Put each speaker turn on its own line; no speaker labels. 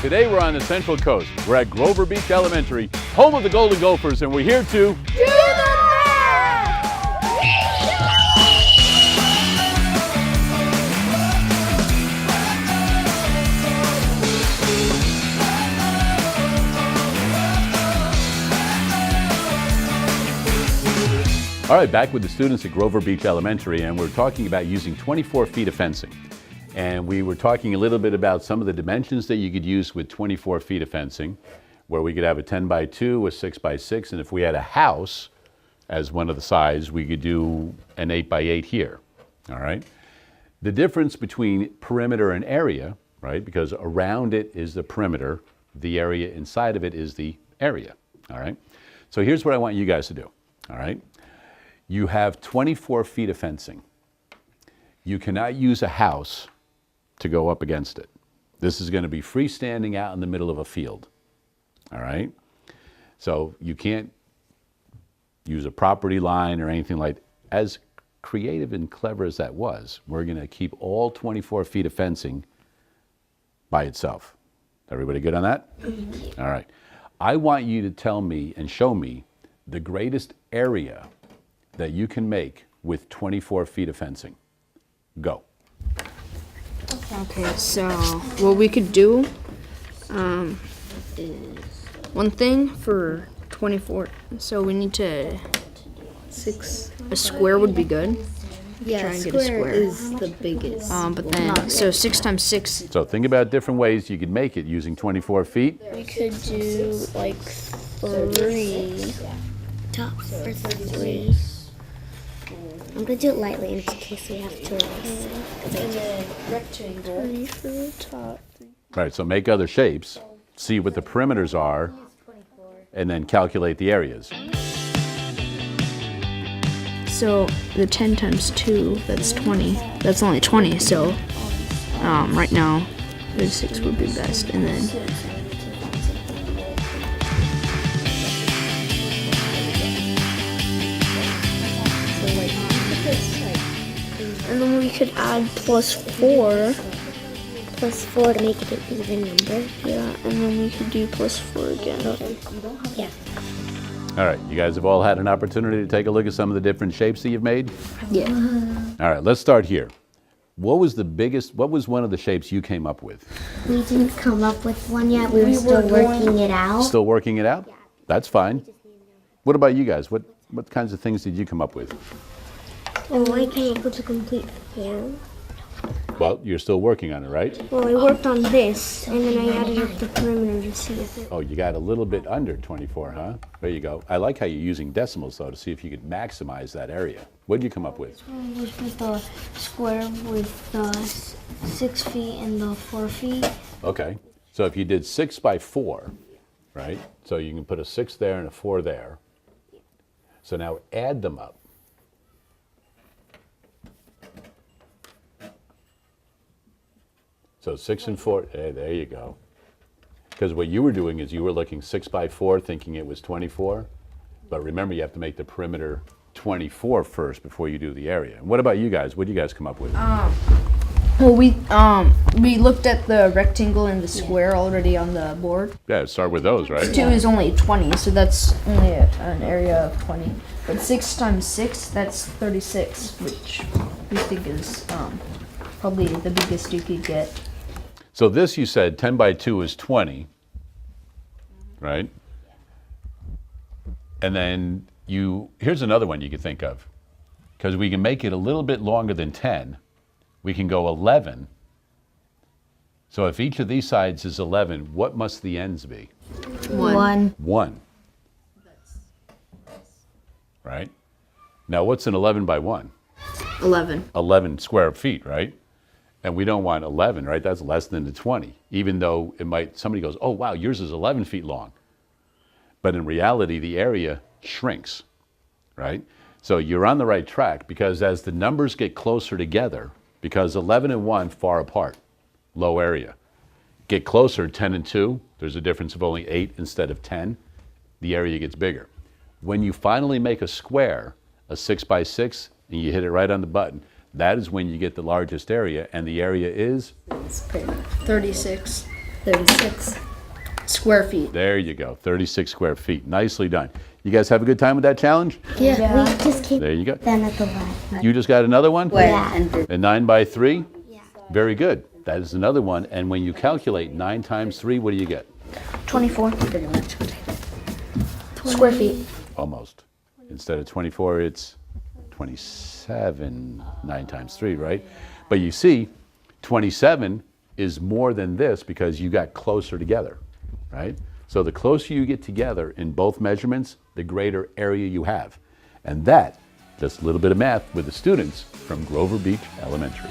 Today we're on the Central Coast. We're at Grover Beach Elementary, home of the Golden Gophers, and we're here to
Do the math!
All right, back with the students at Grover Beach Elementary, and we're talking about using 24 feet of fencing. And we were talking a little bit about some of the dimensions that you could use with 24 feet of fencing, where we could have a 10 by 2, a 6 by 6, and if we had a house as one of the sides, we could do an 8 by 8 here, all right? The difference between perimeter and area, right, because around it is the perimeter, the area inside of it is the area, all right? So here's what I want you guys to do, all right? You have 24 feet of fencing. You cannot use a house to go up against it. This is going to be freestanding out in the middle of a field, all right? So you can't use a property line or anything like that. As creative and clever as that was, we're going to keep all 24 feet of fencing by itself. Everybody good on that? Mm-hmm. All right. I want you to tell me and show me the greatest area that you can make with 24 feet of fencing. Go.
Okay, so what we could do is one thing for 24. So we need to a square would be good.
Yeah,
Try and get a square
is the biggest.
But then so 6 times 6.
So think about different ways you could make it using 24 feet.
We could do like 3. Top for 3. I'm gonna do it lightly in case we have choice.
And then rectangle.
3 for the top.
Right, so make other shapes, see what the perimeters are, and then calculate the areas.
So the 10 times 2, that's 20. That's only 20. So right now the 6 would be best, and then.
And then we could add +4. +4 to make it an even number.
Yeah, and then we could do +4 again.
Yeah.
All right, you guys have all had an opportunity to take a look at some of the different shapes that you've made?
Yeah.
All right, let's start here. What was one of the shapes you came up with?
We didn't come up with one yet. We were still working it out.
Still working it out? That's fine. What about you guys? What kinds of things did you come up with?
Oh, I came up with a complete fan.
Well, you're still working on it, right?
Well, I worked on this, and then I added up the perimeter to see if it...
Oh, you got a little bit under 24, huh? There you go. I like how you're using decimals, though, to see if you could maximize that area. What did you come up with?
was with the square with the 6 feet and the 4 feet.
Okay. So if you did 6 by 4, right? So you can put a 6 there and a 4 there. So now add them up. So 6 and 4, there you go. Because what you were doing is you were looking 6 by 4, thinking it was 24. But remember, you have to make the perimeter 24 first before you do the area. And what about you guys? What did you guys come up with?
Well, we looked at the rectangle and the square already on the board.
Yeah, start with those, right?
2 is only 20, so that's only an area of 20. But 6 times 6, that's 36, which we think is probably the biggest you could get.
So this, you said 10 by 2 is 20, right? And then here's another one you could think of. Because we can make it a little bit longer than 10. We can go 11. So if each of these sides is 11, what must the ends be?
1.
1. Right? Now what's an 11 by 1?
11.
11 square feet, right? And we don't want 11, right? That's less than the 20, even though somebody goes, oh, wow, yours is 11 feet long. But in reality, the area shrinks, right? So you're on the right track, because as the numbers get closer together, because 11 and 1 far apart, low area. Get closer, 10 and 2, there's a difference of only 8 instead of 10, the area gets bigger. When you finally make a square, a 6 by 6, and you hit it right on the button, that is when you get the largest area, and the area is?
36.
36.
Square feet.
There you go, 36 square feet. Nicely done. You guys have a good time with that challenge?
Yeah, we just keep
There you go.
them at the left.
You just got another one?
Yeah.
A 9 by 3?
Yeah.
Very good. That is another one. And when you calculate 9 times 3, what do you get?
24. Pretty much. Square feet.
Almost. Instead of 24, it's 27, 9 times 3, right? But you see, 27 is more than this because you got closer together, right? So the closer you get together in both measurements, the greater area you have. And that, just a little bit of math with the students from Grover Beach Elementary.